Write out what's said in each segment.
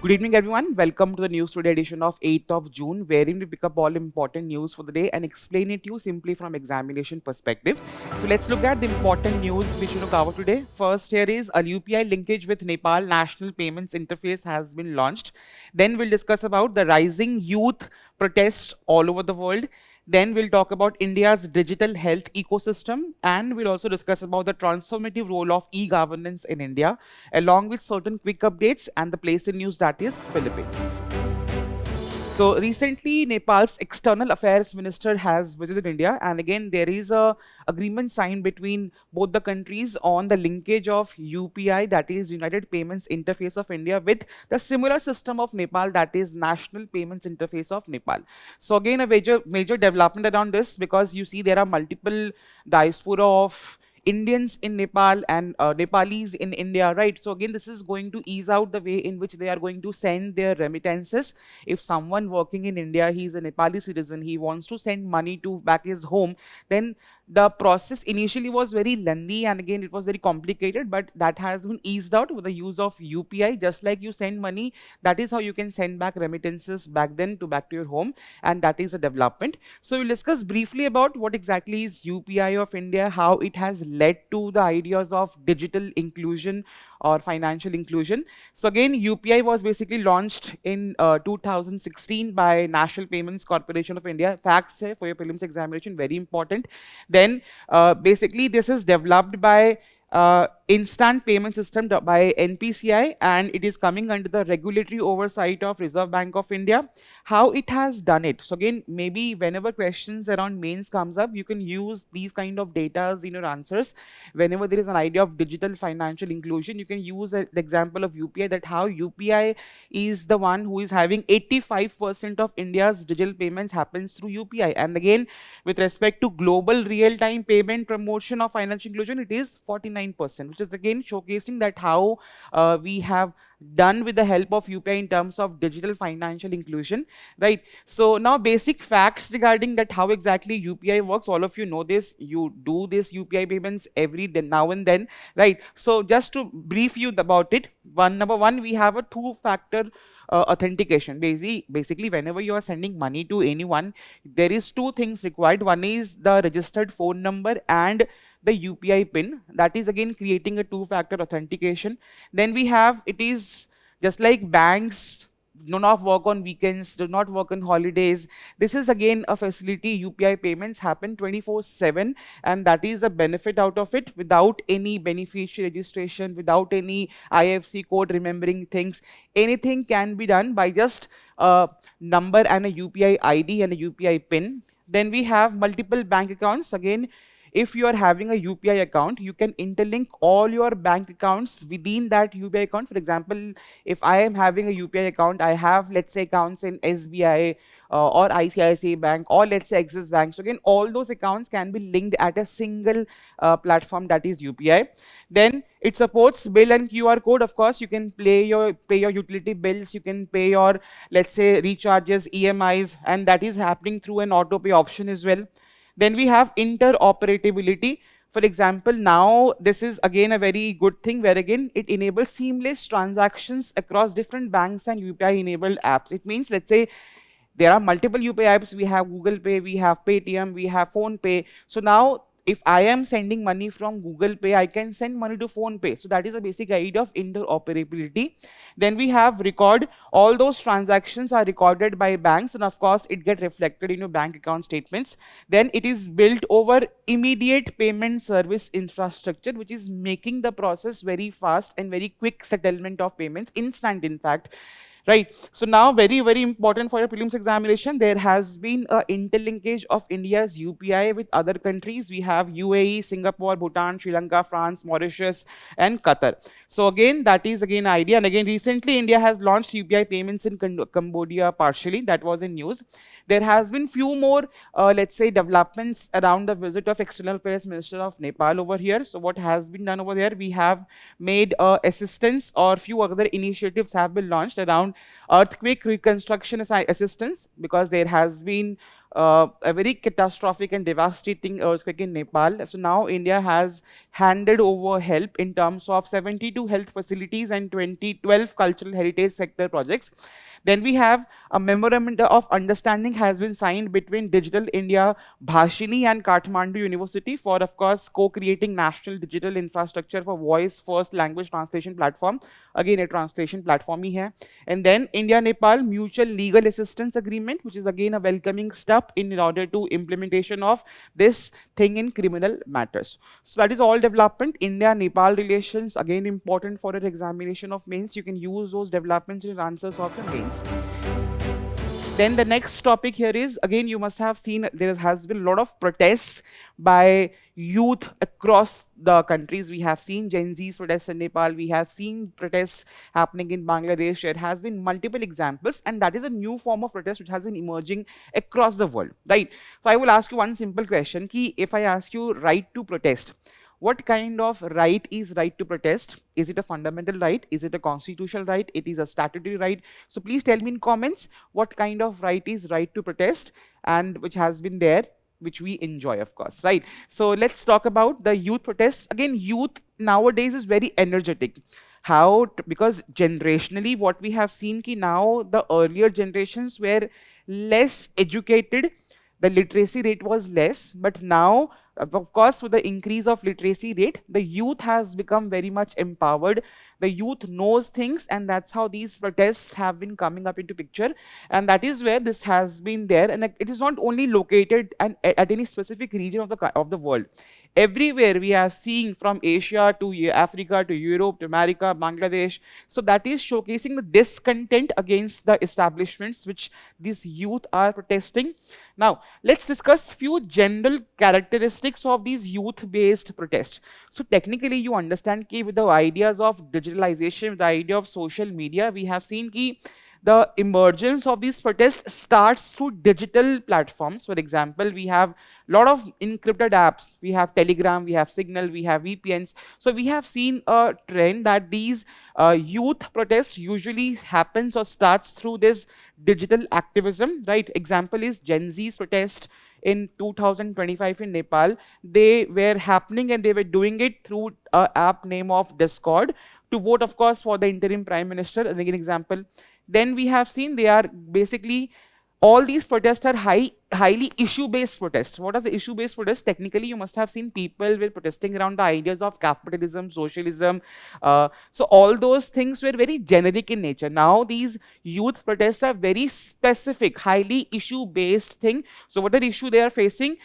Good evening, everyone. Welcome to the news today edition of 8th of June, wherein we pick up all important news for the day and explain it to you simply from examination perspective. So let's look at the important news which we cover today. First, here is a UPI linkage with Nepal National Payments Interface has been launched. Then we'll discuss about the rising youth protests all over the world. Then we'll talk about India's digital health ecosystem, and we'll also discuss about the transformative role of e-governance in India, along with certain quick updates and the place in news, that is Philippines. So recently, Nepal's external affairs minister has visited India, and again there is a agreement signed between both the countries on the linkage of UPI, that is United Payments Interface of India, with the similar system of Nepal, that is National Payments Interface of Nepal. So again, a major development around this, because you see there are multiple diaspora of Indians in Nepal and Nepalis in India, right? So again, this is going to ease out the way in which they are going to send their remittances. If someone working in India, he's a Nepali citizen, he wants to send money to back his home, then the process initially was very lengthy and again it was very complicated, but that has been eased out with the use of UPI. Just like you send money, that is how you can send back remittances back to your home, and that is a development. So we'll discuss briefly about what exactly is UPI of India, how it has led to the ideas of digital inclusion or financial inclusion. So again, UPI was basically launched in 2016 by National Payments Corporation of India. Facts for your prelims examination, very important. Then basically this is developed by instant payment system by NPCI, and it is coming under the regulatory oversight of Reserve Bank of India. How it has done it? So again, maybe whenever questions around mains comes up, you can use these kind of data in your answers. Whenever there is an idea of digital financial inclusion, you can use the example of UPI, that how UPI is the one who is having 85% of India's digital payments happens through UPI. And again, with respect to global real-time payment promotion of financial inclusion, it is 49%, which is again showcasing that how we have done with the help of UPI in terms of digital financial inclusion, right? So now basic facts regarding that how exactly UPI works. All of you know this, you do this UPI payments every now and then, right? So just to brief you about it, number one, we have a two-factor authentication. Basically, whenever you are sending money to anyone, there is two things required. One is the registered phone number and the UPI pin. That is again creating a two-factor authentication. Then we have, it is just like banks do not work on weekends, do not work on holidays. This is again a facility. UPI payments happen 24/7, and that is a benefit out of it, without any beneficiary registration, without any IFC code remembering things. Anything can be done by just a number and a UPI ID and a UPI pin. Then we have multiple bank accounts. Again, if you are having a UPI account, you can interlink all your bank accounts within that UPI account. For example, if I am having a UPI account, I have, let's say, accounts in SBI or ICICI Bank, or let's say Axis Bank. So again, all those accounts can be linked at a single platform, that is UPI. Then it supports bill and QR code. Of course, you can pay your utility bills, you can pay your, let's say, recharges, EMIs, and that is happening through an auto pay option as well. Then we have interoperability. For example, now this is again a very good thing, where again it enables seamless transactions across different banks and UPI enabled apps. It means, let's say, there are multiple UPI apps. We have Google Pay, we have Paytm, we have Phone Pay. So now if I am sending money from Google Pay, I can send money to Phone Pay. So that is a basic idea of interoperability. Then we have record. All those transactions are recorded by banks, and of course it gets reflected in your bank account statements. Then it is built over immediate payment service infrastructure, which is making the process very fast and very quick settlement of payments, instant in fact. Right. So now very, very important for your prelims examination, there has been a interlinkage of India's UPI with other countries. We have UAE, Singapore, Bhutan, Sri Lanka, France, Mauritius, and Qatar. So again, that is again idea. And again, recently India has launched UPI payments in Cambodia partially. That was in news. There has been few more, let's say, developments around the visit of External Affairs Minister of Nepal over here. So what has been done over there? We have made assistance, or few other initiatives have been launched around earthquake reconstruction assistance, because there has been a very catastrophic and devastating earthquake in Nepal. So now India has handed over help in terms of 72 health facilities and 12 cultural heritage sector projects. Then we have a memorandum of understanding has been signed between Digital India, Bhashini and Kathmandu University for, of course, co-creating national digital infrastructure for voice first language translation platform. Again, a translation platform ही है. And then India-Nepal Mutual Legal Assistance Agreement, which is again a welcoming step in order to implementation of this thing in criminal matters. So that is all development. India-Nepal relations, again important for an examination of mains. You can use those developments in answers of your mains. Then the next topic here is, again, you must have seen there has been a lot of protests by youth across the countries. We have seen Gen Z's protests in Nepal. We have seen protests happening in Bangladesh. There has been multiple examples, and that is a new form of protest which has been emerging across the world, right? So I will ask you one simple question, ki if I ask you right to protest, what kind of right is right to protest? Is it a fundamental right? Is it a constitutional right? It is a statutory right? So please tell me in comments what kind of right is right to protest and which has been there, which we enjoy, of course, right? So let's talk about the youth protests. Again, youth nowadays is very energetic. How? Because generationally, what we have seen ki now the earlier generations were less educated, the literacy rate was less, but now of course with the increase of literacy rate, the youth has become very much empowered. The youth knows things, and that's how these protests have been coming up into picture, and that is where this has been there. And it is not only located at any specific region of the world. Everywhere we are seeing, from Asia to Africa to Europe to America, Bangladesh. So that is showcasing the discontent against the establishments which these youth are protesting. Now, let's discuss few general characteristics of these youth-based protests. So technically, you understand कि with the ideas of digitalization, with the idea of social media, we have seen कि the emergence of these protests starts through digital platforms. For example, we have a lot of encrypted apps. We have Telegram, we have Signal, we have VPNs. So we have seen a trend that these youth protests usually happens or starts through this digital activism, right? Example is Gen Z's protest in 2025 in Nepal. They were happening and they were doing it through an app name of Discord to vote, of course, for the interim prime minister. And again, example. Then we have seen they are basically, all these protests are highly issue-based protests. What are the issue-based protests? Technically, you must have seen people were protesting around the ideas of capitalism, socialism. So all those things were very generic in nature. Now these youth protests are very specific, highly issue-based thing. So what are the issue they are facing?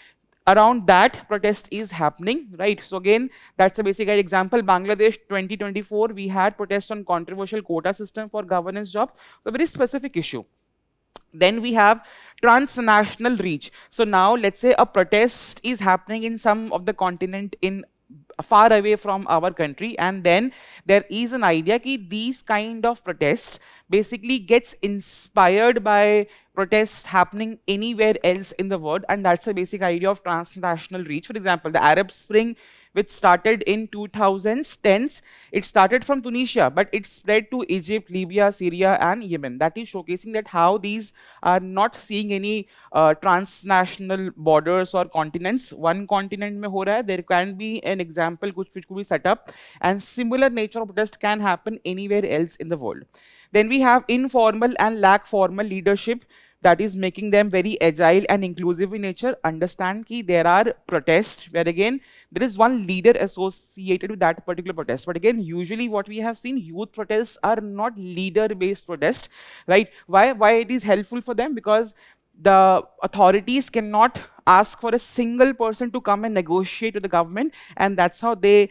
Around that protest is happening, right? So again, that's a basic example. Bangladesh 2024, we had protests on controversial quota system for governance job. So very specific issue. Then we have transnational reach. So now let's say a protest is happening in some of the continent in far away from our country, and then there is an idea that these kind of protests basically gets inspired by protests happening anywhere else in the world, and that's the basic idea of transnational reach. For example, the Arab Spring, which started in 2010s, it started from Tunisia, but it spread to Egypt, Libya, Syria, and Yemen. That is showcasing that how these are not seeing any transnational borders or continents. One continent mein ho raha hai, there can be an example which could be set up, and similar nature of protest can happen anywhere else in the world. Then we have informal and lack formal leadership, that is making them very agile and inclusive in nature. Understand that there are protests where again there is one leader associated with that particular protest. But again, usually what we have seen, youth protests are not leader-based protests, right? Why it is helpful for them? Because the authorities cannot ask for a single person to come and negotiate with the government, and that's how they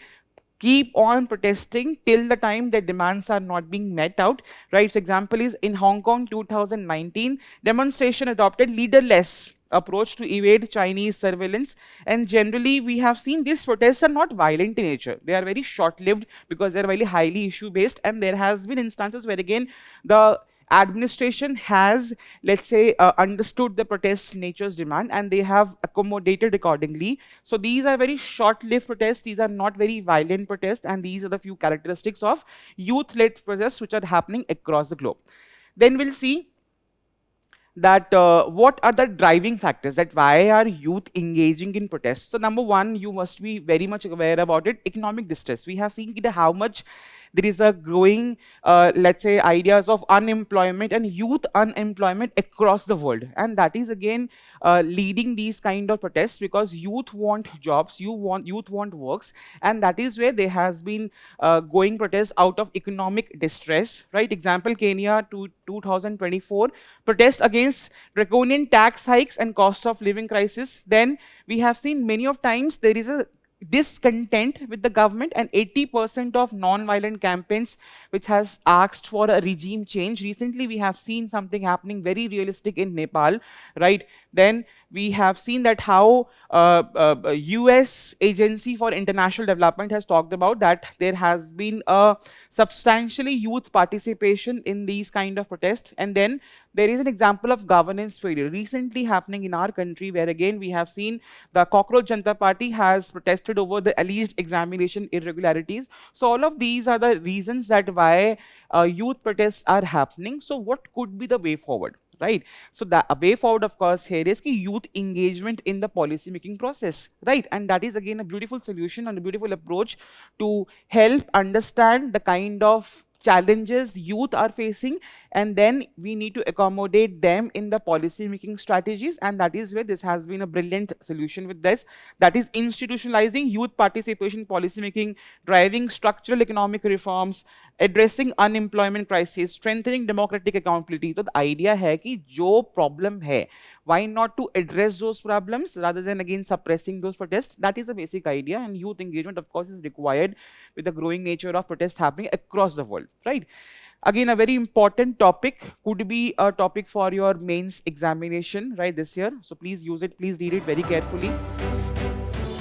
keep on protesting till the time their demands are not being met out, right? So example is in Hong Kong 2019, demonstration adopted leaderless approach to evade Chinese surveillance, and generally we have seen these protests are not violent in nature. They are very short-lived because they are very highly issue-based, and there has been instances where again the administration has, let's say, understood the protest nature's demand and they have accommodated accordingly. So these are very short-lived protests, these are not very violent protests, and these are the few characteristics of youth-led protests which are happening across the globe. Then we'll see that what are the driving factors, that why are youth engaging in protests. So number one, you must be very much aware about it, economic distress. We have seen how much there is a growing, let's say, ideas of unemployment and youth unemployment across the world, and that is again leading these kind of protests, because youth want jobs, youth want works, and that is where there has been going protests out of economic distress, right? Example, Kenya to 2024 protest against draconian tax hikes and cost of living crisis. Then we have seen many of times there is a discontent with the government, and 80% of non-violent campaigns which has asked for a regime change. Recently we have seen something happening very realistic in Nepal, right? Then we have seen that how US Agency for International Development has talked about that there has been a substantially youth participation in these kind of protests. And then there is an example of governance failure recently happening in our country, where again we have seen the Cockroach Janta Party has protested over the alleged examination irregularities. So all of these are the reasons that why youth protests are happening. So what could be the way forward, right? So the way forward, of course, here is ki youth engagement in the policy making process, right? And that is again a beautiful solution and a beautiful approach to help understand the kind of challenges youth are facing, and then we need to accommodate them in the policy making strategies. And that is where this has been a brilliant solution with this, that is institutionalizing youth participation policy making, driving structural economic reforms, addressing unemployment crisis, strengthening democratic accountability. So the idea है कि जो problem है, why not to address those problems rather than again suppressing those protests. That is the basic idea, and youth engagement of course is required with the growing nature of protest happening across the world, right? Again, a very important topic, could be a topic for your mains examination, right, this year. So please use it, please read it very carefully.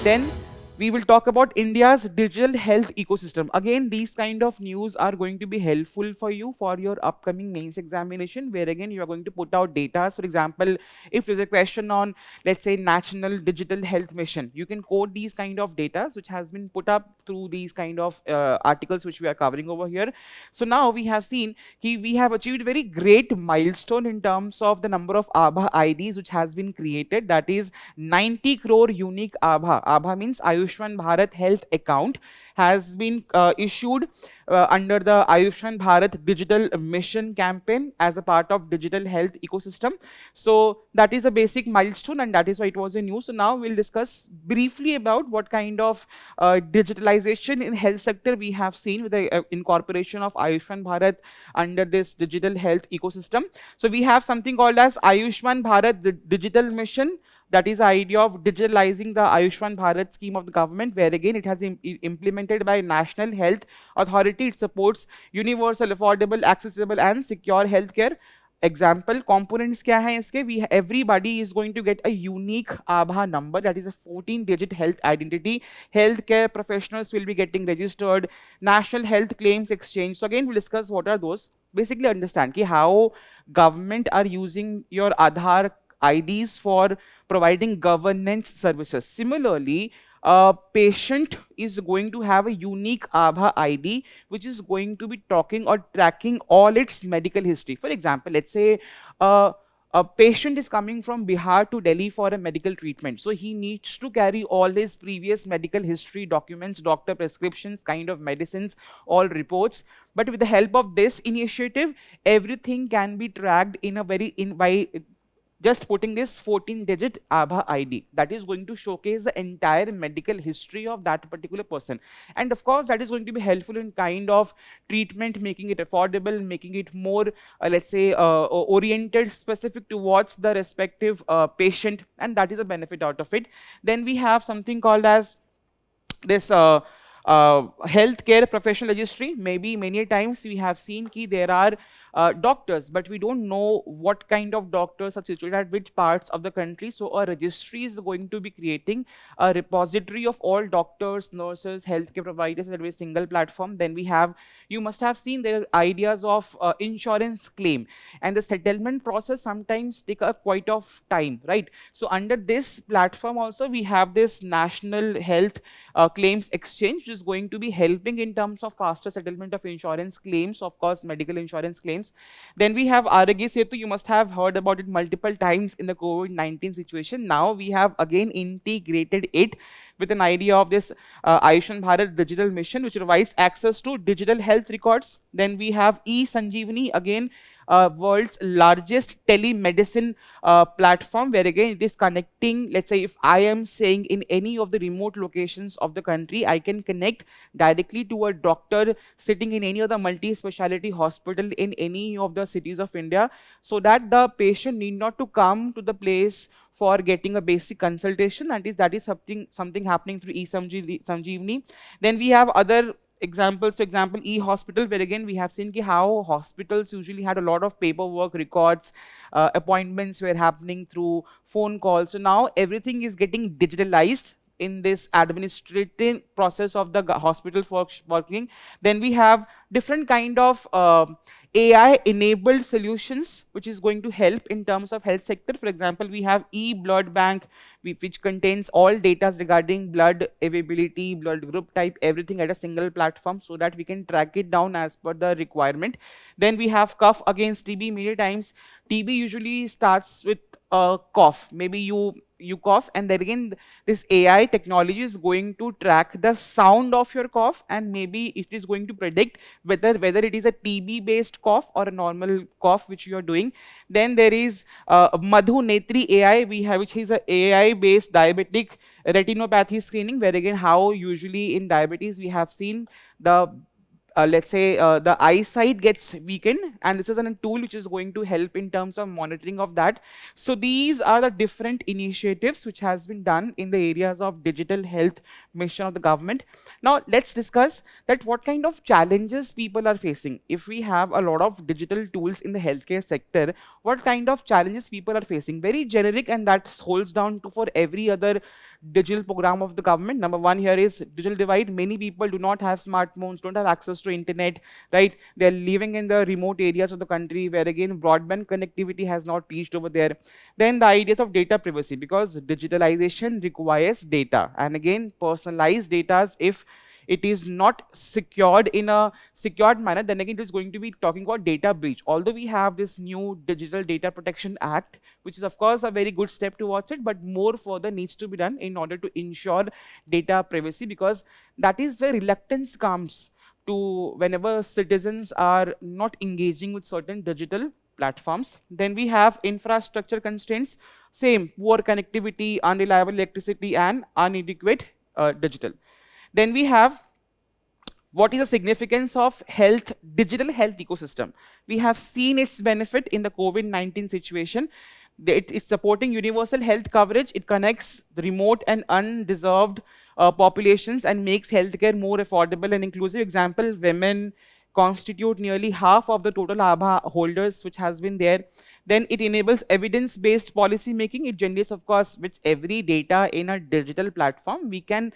Then we will talk about India's digital health ecosystem. Again, these kind of news are going to be helpful for you for your upcoming mains examination, where again you are going to put out data. For example, if there's a question on, let's say, National Digital Health Mission, you can quote these kind of data which has been put up through these kind of articles which we are covering over here. So now we have seen we have achieved very great milestone in terms of the number of Abha IDs which has been created. That is 90 crore unique Abha. Abha means Ayushman Bharat Health Account has been issued under the Ayushman Bharat Digital Mission campaign as a part of digital health ecosystem. So that is a basic milestone, and that is why it was in news. So now we'll discuss briefly about what kind of digitalization in health sector we have seen with the incorporation of Ayushman Bharat under this digital health ecosystem. So we have something called as Ayushman Bharat Digital Mission. That is the idea of digitalizing the Ayushman Bharat scheme of the government, where again it has implemented by National Health Authority. It supports universal, affordable, accessible and secure healthcare. Example components kya hai iske? Everybody is going to get a unique Aadhaar number, that is a 14-digit health identity. Healthcare professionals will be getting registered. National Health Claims Exchange. So again we'll discuss what are those. Basically understand ki how government are using your Aadhaar IDs for providing governance services. Similarly, a patient is going to have a unique Aadhaar ID which is going to be talking or tracking all its medical history. For example, let's say a patient is coming from Bihar to Delhi for a medical treatment. So he needs to carry all his previous medical history, documents, doctor prescriptions, kind of medicines, all reports. But with the help of this initiative, everything can be tracked in a by just putting this 14-digit Aadhaar ID. That is going to showcase the entire medical history of that particular person. And of course, that is going to be helpful in kind of treatment, making it affordable, making it more, let's say, oriented, specific towards the respective patient. And that is a benefit out of it. Then we have something called as this healthcare professional registry. Maybe many times we have seen ki there are doctors, but we don't know what kind of doctors are situated at which parts of the country. So a registry is going to be creating a repository of all doctors, nurses, healthcare providers at a single platform. Then we have, you must have seen there are ideas of insurance claim, and the settlement process sometimes take a quite of time, right? So under this platform also we have this National Health Claims Exchange, which is going to be helping in terms of faster settlement of insurance claims, of course medical insurance claims. times. Then we have Aragya Setu. You must have heard about it multiple times in the COVID-19 situation. Now we have again integrated it with an idea of this Ayushman Bharat digital mission, which provides access to digital health records. Then we have e-Sanjeevani, again world's largest telemedicine platform, where again it is connecting. Let's say if I am staying in any of the remote locations of the country, I can connect directly to a doctor sitting in any of the multi-speciality hospital in any of the cities of India, so that the patient need not to come to the place for getting a basic consultation. That is something happening through e-Sanjeevani. Then we have other examples. For example, e-hospital, where again we have seen how hospitals usually had a lot of paperwork records, appointments were happening through phone calls. So now everything is getting digitalized in this administrative process of the hospital working. Then we have different kind of AI enabled solutions which is going to help in terms of health sector. For example, we have e-blood bank, which contains all data regarding blood availability, blood group type, everything at a single platform, so that we can track it down as per the requirement. Then we have cough against TB. Many times TB usually starts with a cough. Maybe you cough, and then again this AI technology is going to track the sound of your cough, and maybe it is going to predict whether it is a TB based cough or a normal cough which you are doing. Then there is Madhu Netri AI, we have, which is a AI based diabetic retinopathy screening, where again how usually in diabetes we have seen the let's say the eyesight gets weakened, and this is a tool which is going to help in terms of monitoring of that. So these are the different initiatives which has been done in the areas of digital health mission of the government. Now let's discuss that what kind of challenges people are facing. If we have a lot of digital tools in the healthcare sector, what kind of challenges people are facing? Very generic, and that holds down to for every other digital program of the government. Number one here is digital divide. Many people do not have smartphones, don't have access to internet, right? They're living in the remote areas of the country, where again broadband connectivity has not reached over there. Then the ideas of data privacy, because digitalization requires data, and again personalized data, if it is not secured in a secured manner, then again it is going to be talking about data breach. Although we have this new Digital Data Protection Act, which is of course a very good step towards it, but more further needs to be done in order to ensure data privacy, because that is where reluctance comes to whenever citizens are not engaging with certain digital platforms. Then we have infrastructure constraints, same, poor connectivity, unreliable electricity, and inadequate digital. Then we have what is the significance of digital health ecosystem. We have seen its benefit in the COVID-19 situation. It's supporting universal health coverage. It connects the remote and undeserved populations and makes healthcare more affordable and inclusive. Example, women constitute nearly half of the total ABHA holders which has been there. Then it enables evidence-based policy making. It generates, of course, with every data in a digital platform, we can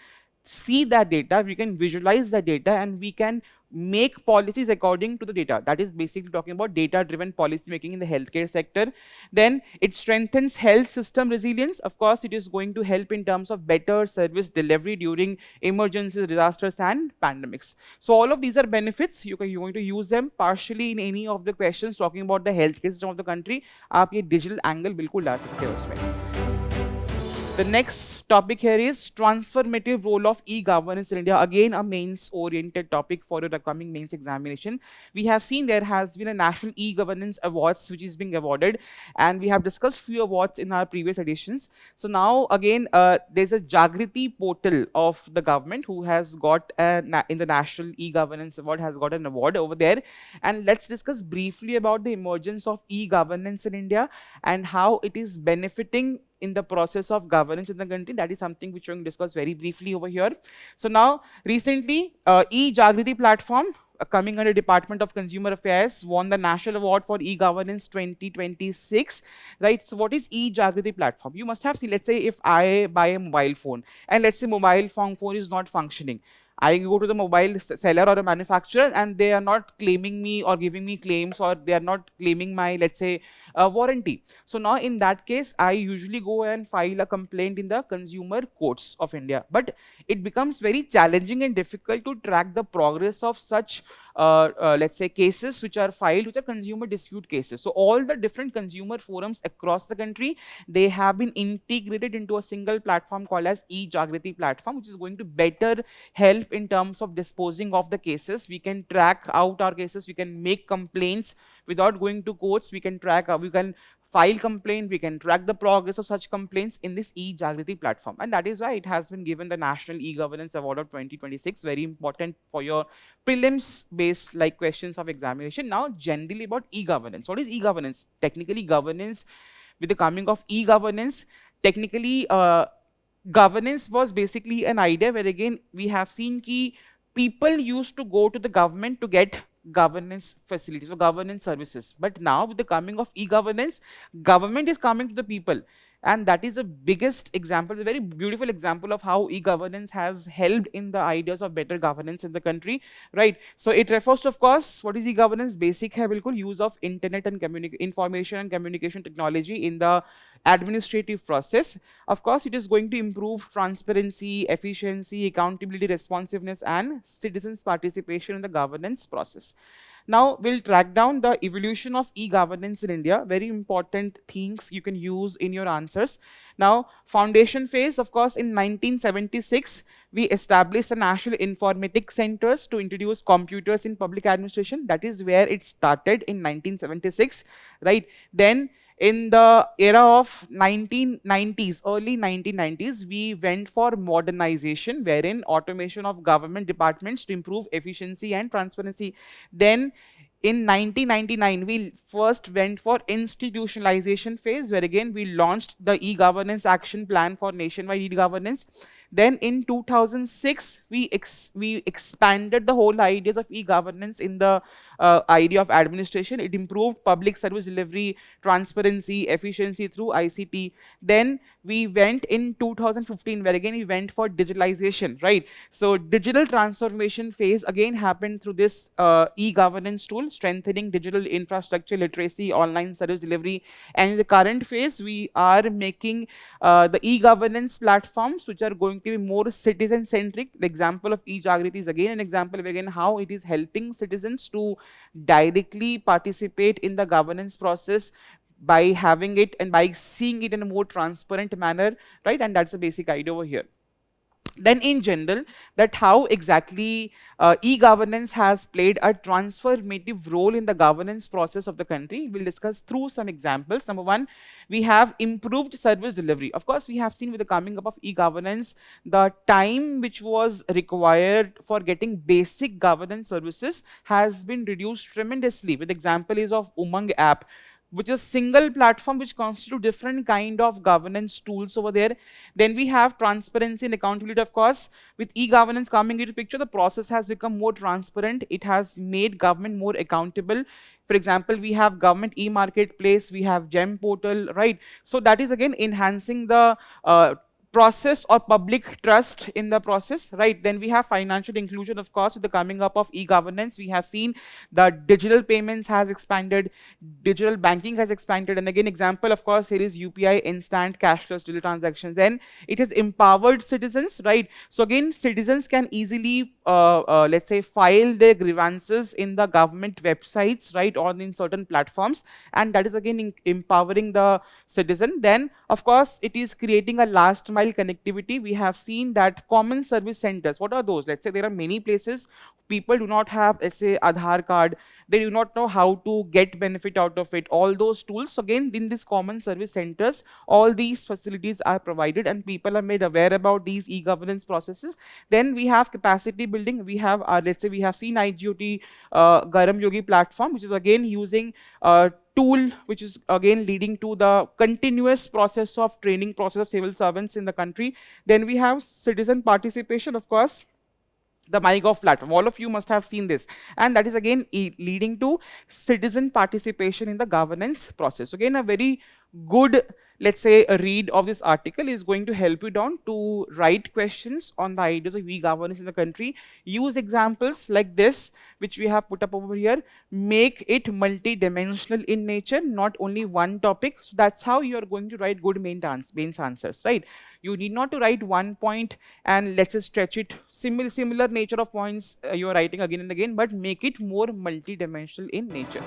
see that data, we can visualize the data, and we can make policies according to the data. That is basically talking about data-driven policy making in the healthcare sector. Then it strengthens health system resilience. Of course, it is going to help in terms of better service delivery during emergencies, disasters, and pandemics. So all of these are benefits. You're going to use them partially in any of the questions talking about the healthcare system of the country. आप ये digital angle बिल्कुल ला सकते हो उसमें. The next topic here is transformative role of e-governance in India. Again, a mains-oriented topic for your upcoming mains examination. We have seen there has been a National E-Governance Awards which is being awarded, and we have discussed few awards in our previous editions. So now again, there's a Jagriti portal of the government who has got in the National E-Governance Award has got an award over there. And let's discuss briefly about the emergence of e-governance in India and how it is benefiting in the process of governance in the country. That is something which we're going to discuss very briefly over here. So now, recently, e-Jagriti platform, coming under Department of Consumer Affairs, won the National Award for E-Governance 2026, right? So what is e-Jagriti platform? You must have seen, let's say if I buy a mobile phone, and let's say mobile phone is not functioning. I go to the mobile seller or a manufacturer, and they are not claiming me or giving me claims, or they are not claiming my, let's say, warranty. So now in that case, I usually go and file a complaint in the consumer courts of India. But it becomes very challenging and difficult to track the progress of such let's say cases which are filed, which are consumer dispute cases. So all the different consumer forums across the country, they have been integrated into a single platform called as e-Jagriti platform, which is going to better help in terms of disposing of the cases. We can track out our cases, we can make complaints without going to courts, we can track, we can file complaint, we can track the progress of such complaints in this e-Jagriti platform. And that is why it has been given the National E-Governance Award of 2026, very important for your prelims based like questions of examination. Now generally about e-governance. What is e-governance? Technically governance, with the coming of e-governance, technically governance was basically an idea where again we have seen key people used to go to the government to get governance facilities or governance services. But now with the coming of e-governance, government is coming to the people. And that is the biggest example, a very beautiful example of how e-governance has helped in the ideas of better governance in the country, right? So it refers to, of course, what is e-governance? Basic hai bilkul use of internet and information and communication technology in the administrative process. Of course, it is going to improve transparency, efficiency, accountability, responsiveness, and citizens' participation in the governance process. Now, we'll track down the evolution of e-governance in India. Very important things you can use in your answers. Now, foundation phase, of course, in 1976, we established the National Informatics Centers to introduce computers in public administration. That is where it started in 1976, right? Then, in the era of 1990s, early 1990s, we went for modernization, wherein automation of government departments to improve efficiency and transparency. Then in 1999, we first went for institutionalization phase, where again we launched the e-governance action plan for nationwide e-governance. Then in 2006, we expanded the whole ideas of e-governance in the idea of administration. It improved public service delivery, transparency, efficiency through ICT. Then we went in 2015, where again we went for digitalization, right? So digital transformation phase again happened through this e-governance tool, strengthening digital infrastructure, literacy, online service delivery. And in the current phase, we are making the e-governance platforms which are going to be more citizen-centric. The example of e-Jagriti is again an example of again how it is helping citizens to directly participate in the governance process by having it and by seeing it in a more transparent manner, right? And that's the basic idea over here. Then in general, that how exactly e-governance has played a transformative role in the governance process of the country. We'll discuss through some examples. Number one, we have improved service delivery. Of course, we have seen with the coming up of e-governance, the time which was required for getting basic governance services has been reduced tremendously. With example is of Umang app, which is single platform which constitute different kind of governance tools over there. Then we have transparency and accountability, of course. With e-governance coming into picture, the process has become more transparent. It has made government more accountable. For example, we have government e-marketplace, we have GEM portal, right? So that is again enhancing the process or public trust in the process, right? Then we have financial inclusion, of course. With the coming up of e-governance, we have seen the digital payments has expanded, digital banking has expanded, and again example, of course, here is UPI instant cashless digital transactions. Then it has empowered citizens, right? So again, citizens can easily let's say file their grievances in the government websites, right, or in certain platforms, and that is again empowering the citizen. Then of course it is creating a last mile connectivity. We have seen that common service centers, what are those? Let's say there are many places people do not have, let's say, Aadhaar card, they do not know how to get benefit out of it, all those tools. So again, in these common service centers, all these facilities are provided and people are made aware about these e-governance processes. Then we have capacity building. We have, let's say, we have seen IGOT Garam Yogi platform, which is again using tool which is again leading to the continuous process of training process of civil servants in the country. Then we have citizen participation, of course, the MyGov platform. All of you must have seen this. And that is again leading to citizen participation in the governance process. Again, a very good, let's say, a read of this article is going to help you down to write questions on the ideas of e-governance in the country. Use examples like this, which we have put up over here. Make it multi-dimensional in nature, not only one topic. So that's how you are going to write good main answers, right? You need not to write one point and let's just stretch it. Similar nature of points you are writing again and again, but make it more multi-dimensional in nature.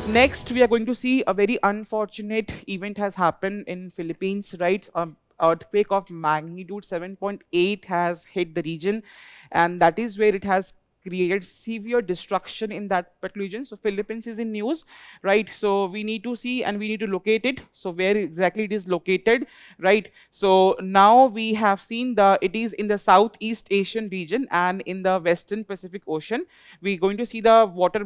Next, we are going to see a very unfortunate event has happened in Philippines, right? Earthquake of magnitude 7.8 has hit the region, and that is where it has created severe destruction in that particular region. So Philippines is in news, right? So we need to see and we need to locate it. So where exactly it is located, right? So now we have seen it is in the Southeast Asian region and in the Western Pacific Ocean. We're going to see the water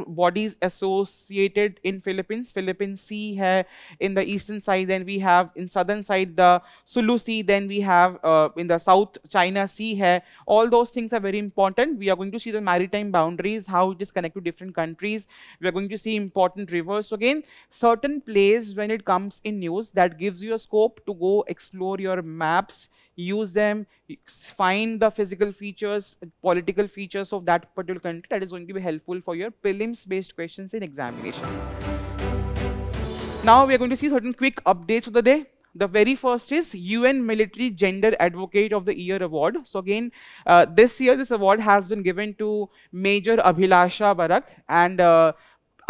bodies associated in Philippines. Philippines Sea hai in the eastern side, then we have in southern side the Sulu Sea, then we have in the South China Sea hai. All those things are very important. We are going to see the maritime boundaries, how it is connected to different countries. We are going to see important rivers. So again, certain place when it comes in news that gives you a scope to go explore your maps, use them, find the physical features, political features of that particular country. That is going to be helpful for your prelims based questions in examination. Now we are going to see certain quick updates of the day. The very first is UN Military Gender Advocate of the Year Award. So again, this year this award has been given to Major Abhilasha Barak, and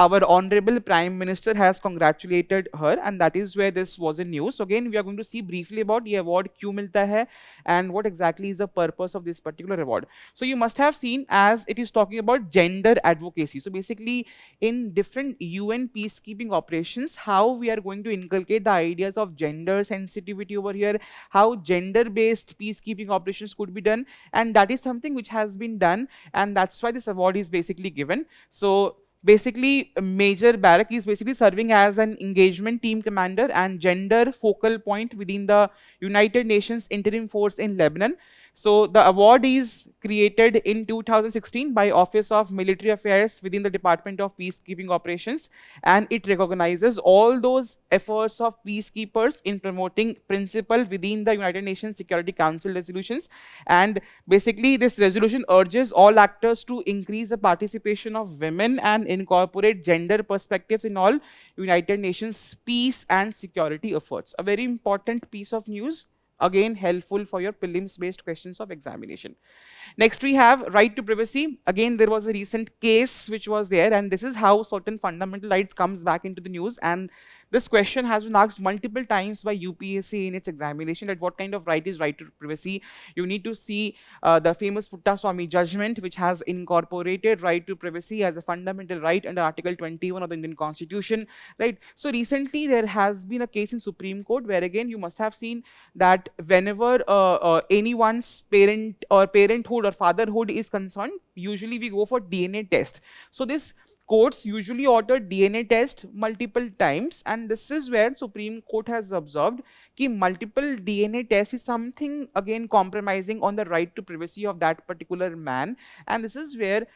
our honorable Prime Minister has congratulated her, and that is where this was in news. So again, we are going to see briefly about the award क्यों मिलता है and what exactly is the purpose of this particular award. So you must have seen as it is talking about gender advocacy. So basically, in different UN peacekeeping operations, how we are going to inculcate the ideas of gender sensitivity over here, how gender-based peacekeeping operations could be done, and that is something which has been done, and that's why this award is basically given. So basically, Major Barak is basically serving as an engagement team commander and gender focal point within the United Nations Interim Force in Lebanon. So the award is created in 2016 by Office of Military Affairs within the Department of Peacekeeping Operations, and it recognizes all those efforts of peacekeepers in promoting principle within the United Nations Security Council resolutions. And basically, this resolution urges all actors to increase the participation of women and incorporate gender perspectives in all United Nations peace and security efforts. A very important piece of news, again helpful for your prelims based questions of examination. Next, we have right to privacy. Again, there was a recent case which was there, and this is how certain fundamental rights comes back into the news. And this question has been asked multiple times by UPSC in its examination, that what kind of right is right to privacy. You need to see the famous Puttaswamy judgment, which has incorporated right to privacy as a fundamental right under Article 21 of the Indian Constitution, right? So recently, there has been a case in Supreme Court where again you must have seen that whenever anyone's parent or parenthood or fatherhood is concerned, usually we go for DNA test. So this courts usually order DNA test multiple times, and this is where Supreme Court has observed that multiple DNA tests is something again compromising on the right to privacy of that particular man, and this is where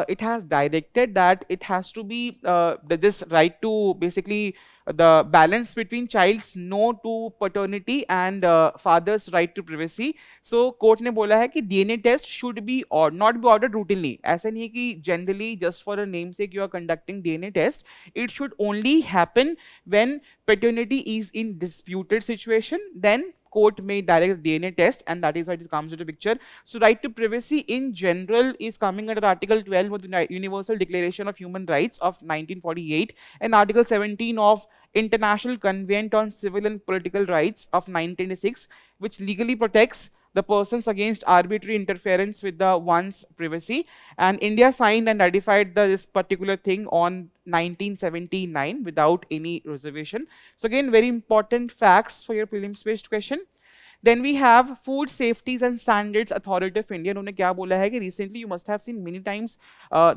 it has directed that it has to be this right to basically the balance between child's no to paternity and father's right to privacy. So court ने बोला है कि DNA test should be or not be ordered routinely. ऐसा नहीं है कि generally just for a namesake you are conducting DNA test. It should only happen when paternity is in disputed situation. Then court may direct DNA test, and that is why it comes into picture. So right to privacy in general is coming under Article 12 of the Universal Declaration of Human Rights of 1948 and Article 17 of International Convention on Civil and Political Rights of 1996, which legally protects the persons against arbitrary interference with the one's privacy. And India signed and ratified this particular thing on 1979 without any reservation. So again, very important facts for your prelims based question. Then we have Food Safeties and Standards Authority of India. उन्होंने क्या बोला है कि recently you must have seen many times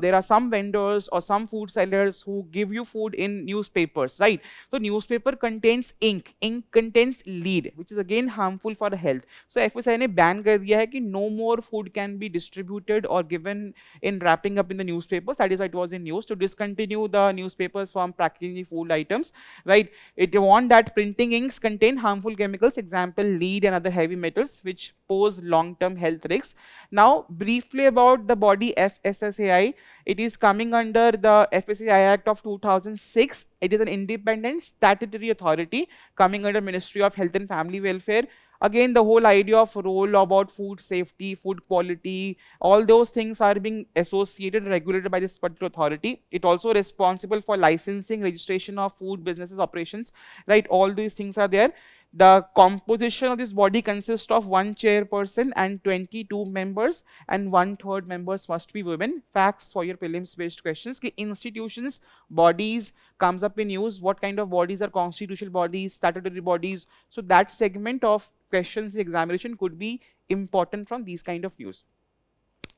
there are some vendors or some food sellers who give you food in newspapers, right? So newspaper contains ink. Ink contains lead, which is again harmful for the health. So FSI ने ban कर दिया है कि no more food can be distributed or given in wrapping up in the newspapers. That is why it was in news to discontinue the newspapers from packaging food items, right? It want that printing inks contain harmful chemicals, example lead and other heavy metals, which pose long-term health risks. Now, briefly about the body FSSAI, it is coming under the FSSAI Act of 2006. It is an independent statutory authority coming under Ministry of Health and Family Welfare. Again, the whole idea of role about food safety, food quality, all those things are being associated and regulated by this particular authority. It also responsible for licensing, registration of food businesses operations, right? All these things are there. The composition of this body consists of one chairperson and 22 members, and 1/3 members must be women. Facts for your prelims based questions. Ki institutions, bodies comes up in news. What kind of bodies are constitutional bodies, statutory bodies? So that segment of questions in examination could be important from these kind of news.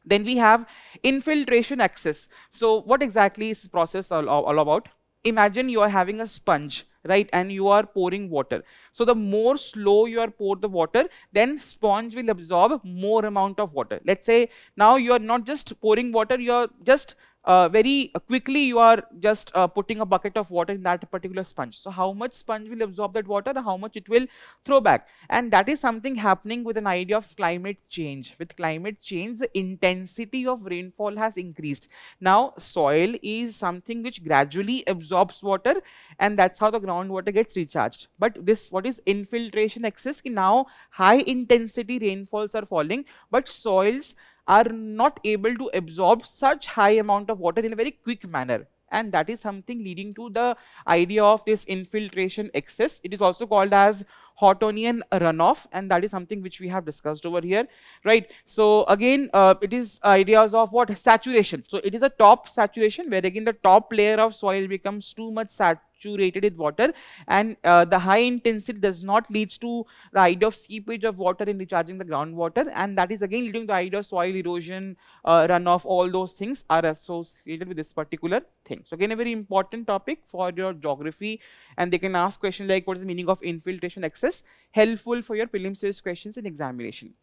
Then we have infiltration access. So what exactly is this process all about? Imagine you are having a sponge, right, and you are pouring water. So the more slow you are pour the water, then sponge will absorb more amount of water. Let's say now you are not just pouring water, you are just very quickly you are just putting a bucket of water in that particular sponge. So how much sponge will absorb that water and how much it will throw back? And that is something happening with an idea of climate change. With climate change, the intensity of rainfall has increased. Now soil is something which gradually absorbs water, and that's how the groundwater gets recharged. But this, what is infiltration excess? Now high intensity rainfalls are falling, but soils are not able to absorb such high amount of water in a very quick manner, and that is something leading to the idea of this infiltration excess. It is also called as Hortonian runoff, and that is something which we have discussed over here, right? So again, it is ideas of what? Saturation. So it is a top saturation, where again the top layer of soil becomes too much saturated with water, and the high intensity does not leads to the idea of seepage of water in recharging the groundwater, and that is again leading to the idea of soil erosion, runoff. All those things are associated with this particular thing. So again, a very important topic for your geography, and they can ask questions like what is the meaning of infiltration excess, helpful for your prelims based questions in examination.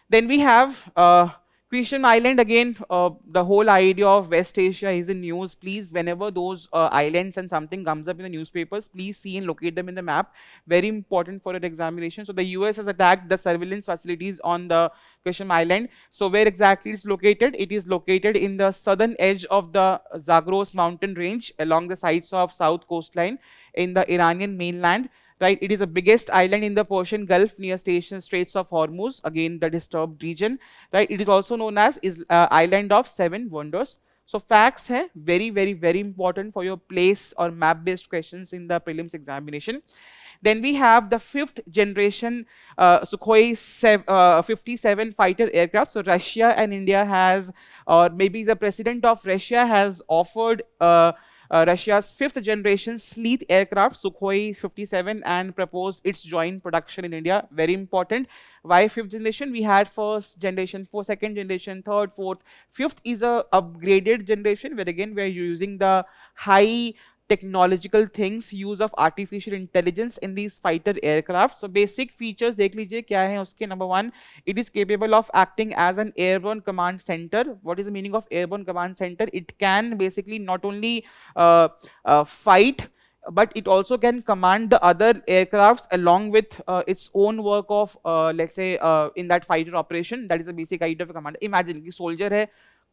Then we have Christian Island. Again, the whole idea of West Asia is in news. Please, whenever those islands and something comes up in the newspapers, please see and locate them in the map. Very important for your examination. So the US has attacked the surveillance facilities on the Christian Island. So where exactly it's located? It is located in the southern edge of the Zagros mountain range along the sides of south coastline in the Iranian mainland. Right, it is the biggest island in the Persian Gulf near Straits of Hormuz, again the disturbed region. Right, it is also known as island of seven wonders. So facts hai very important for your place or map based questions in the prelims examination. Then we have the 5th generation Sukhoi 57 fighter aircraft. So Russia and India has, or maybe the president of Russia has offered Russia's 5th generation sleek aircraft Sukhoi 57 and proposed its joint production in India. Very important. Why 5th generation? We had 1st generation, 2nd generation, 3rd, 4th. 5th is a upgraded generation, where again we are using the high technological things, use of artificial intelligence in these fighter aircraft. So basic features देख लीजिए क्या है उसके. Number 1, it is capable of acting as an airborne command center. What is the meaning of airborne command center? It can basically not only fight, but it also can command the other aircrafts along with its own work of let's say in that fighter operation. That is the basic idea of a commander. Imagine कि soldier है,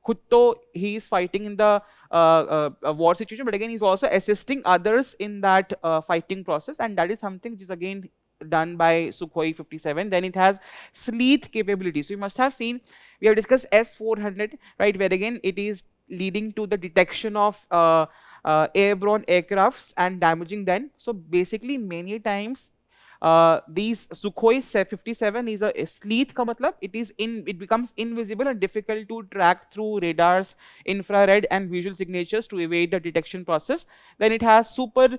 खुद तो he is fighting in the war situation, but again he's also assisting others in that fighting process, and that is something which is again done by Sukhoi 57. Then it has sleek capability. So you must have seen, we have discussed S-400, right, where again it is leading to the detection of airborne aircrafts and damaging them. So basically many times these Sukhoi 57 is a sleeth ka matlab, it becomes invisible and difficult to track through radars, infrared and visual signatures to evade the detection process. Then it has super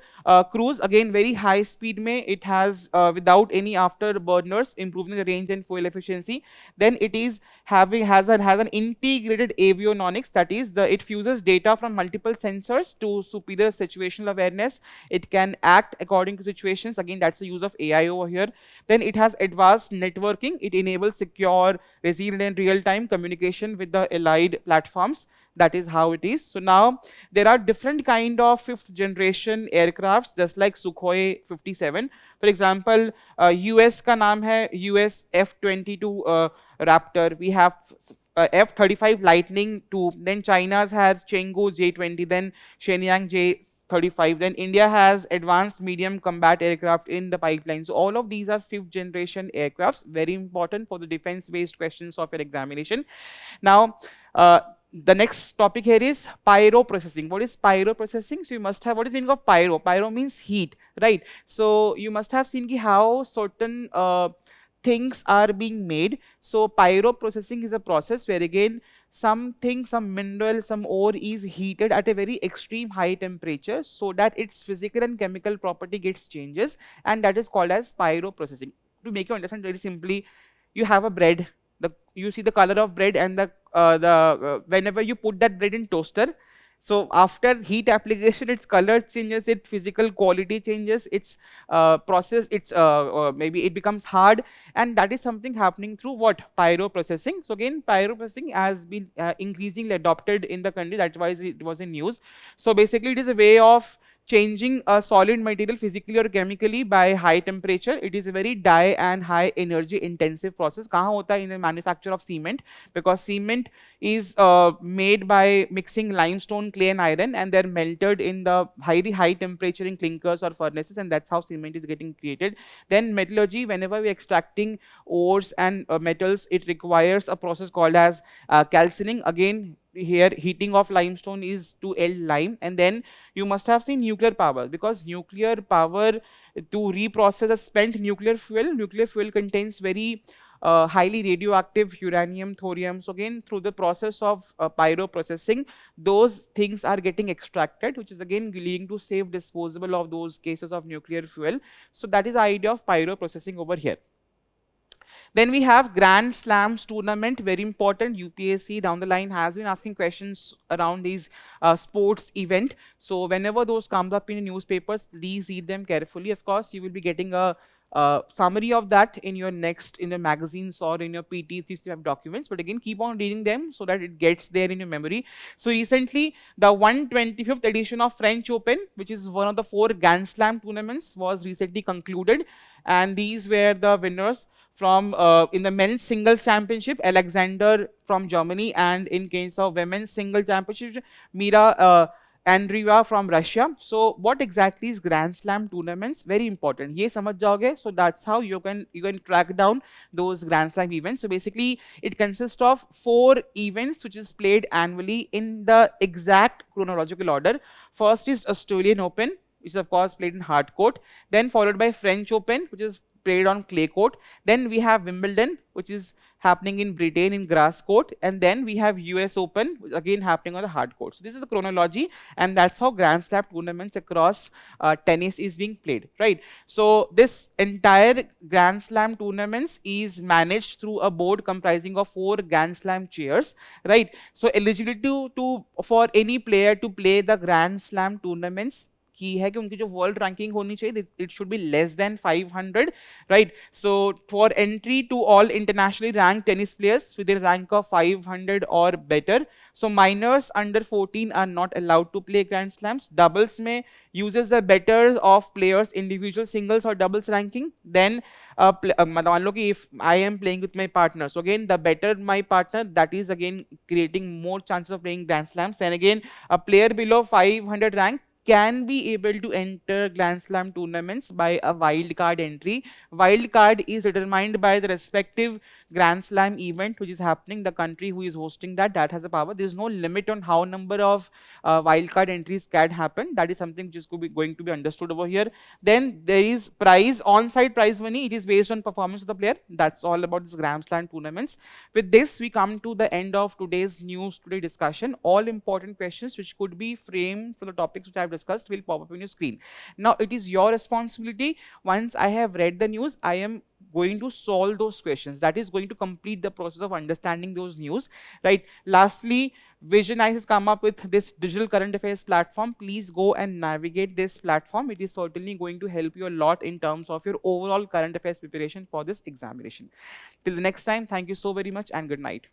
cruise, again very high speed mein, it has without any afterburners, improving the range and fuel efficiency. Then it is has an integrated avionics, that is it fuses data from multiple sensors to superior situational awareness. It can act according to situations, again that's the use of AI over here. Then it has advanced networking, it enables secure, resilient and real-time communication with the allied platforms. That is how it is. So now there are different kind of fifth generation aircrafts just like Sukhoi 57. For example, US का नाम है US F-22 Raptor. We have F-35 Lightning 2. Then China's has Chengdu J-20. Then Shenyang J-35. Then India has advanced medium combat aircraft in the pipeline. So all of these are fifth generation aircrafts, very important for the defense based questions of your examination. Now, the next topic here is pyro processing. What is pyro processing? So you must have, what is the meaning of pyro? Pyro means heat, right? So you must have seen how certain things are being made. So pyro processing is a process where again something, some mineral, some ore is heated at a very extreme high temperature so that its physical and chemical property gets changes, and that is called as pyro processing. To make you understand very simply, you have a bread, you see the color of bread, and whenever you put that bread in toaster, so after heat application, its color changes, its physical quality changes, its process, its maybe it becomes hard, and that is something happening through what? Pyro processing. So again, pyro processing has been increasingly adopted in the country. That's why it was in news. So basically, it is a way of changing a solid material physically or chemically by high temperature. It is a very die and high energy intensive process. कहाँ होता है? In the manufacture of cement, because cement is made by mixing limestone, clay and iron, and they're melted in the very high temperature in clinkers or furnaces, and that's how cement is getting created. Then metallurgy, whenever we're extracting ores and metals, it requires a process called as calcining. Again, here heating of limestone is to eld lime. And then you must have seen nuclear power, because nuclear power, to reprocess a spent nuclear fuel contains very highly radioactive uranium, thorium. So again, through the process of pyro processing, those things are getting extracted, which is again leading to safe disposal of those cases of nuclear fuel. So that is the idea of pyro processing over here. Then we have Grand Slams tournament, very important. UPSC down the line has been asking questions around these sports event. So whenever those comes up in the newspapers, please read them carefully. Of course, you will be getting a summary of that in your in the magazines or in your PT 365 documents. But again, keep on reading them so that it gets there in your memory. So recently, the 125th edition of French Open, which is one of the 4 Grand Slam tournaments, was recently concluded. And these were the winners from in the men's singles championship, Alexander from Germany, and in case of women's single championship, Mira Andreeva from Russia. So what exactly is Grand Slam tournaments? Very important. Ye samajh jaoge. So that's how you can track down those Grand Slam events. So basically, it consists of 4 events which is played annually in the exact chronological order. First is Australian Open, which is of course played in hard court. Then followed by French Open, which is played on clay court. Then we have Wimbledon, which is happening in Britain in grass court. And then we have US Open, which again happening on the hard court. So this is the chronology, and that's how Grand Slam tournaments across tennis is being played, right? So this entire Grand Slam tournaments is managed through a board comprising of 4 Grand Slam chairs, right? So eligibility for any player to play the Grand Slam tournaments की है कि उनकी जो world ranking होनी चाहिए, it should be less than 500, right? So for entry to all internationally ranked tennis players with a rank of 500 or better. So minors under 14 are not allowed to play Grand Slams. Doubles में uses the better of players individual singles or doubles ranking. Then मान लो कि if I am playing with my partner, so again the better my partner, that is again creating more chances of playing Grand Slams. Then again a player below 500 rank can be able to enter Grand Slam tournaments by a wild card entry. Wild card is determined by the respective Grand Slam event which is happening, the country who is hosting that has the power. There is no limit on how number of wildcard entries can happen. That is something which is going to be understood over here. Then there is prize, on-site prize money. It is based on performance of the player. That's all about this Grand Slam tournaments. With this, we come to the end of today's news today discussion. All important questions which could be framed for the topics which I have discussed will pop up on your screen. Now, it is your responsibility. Once I have read the news, I am going to solve those questions. That is going to complete the process of understanding those news, right? Lastly, Vision Eyes has come up with this digital current affairs platform. Please go and navigate this platform. It is certainly going to help you a lot in terms of your overall current affairs preparation for this examination. Till the next time, thank you so very much and good night.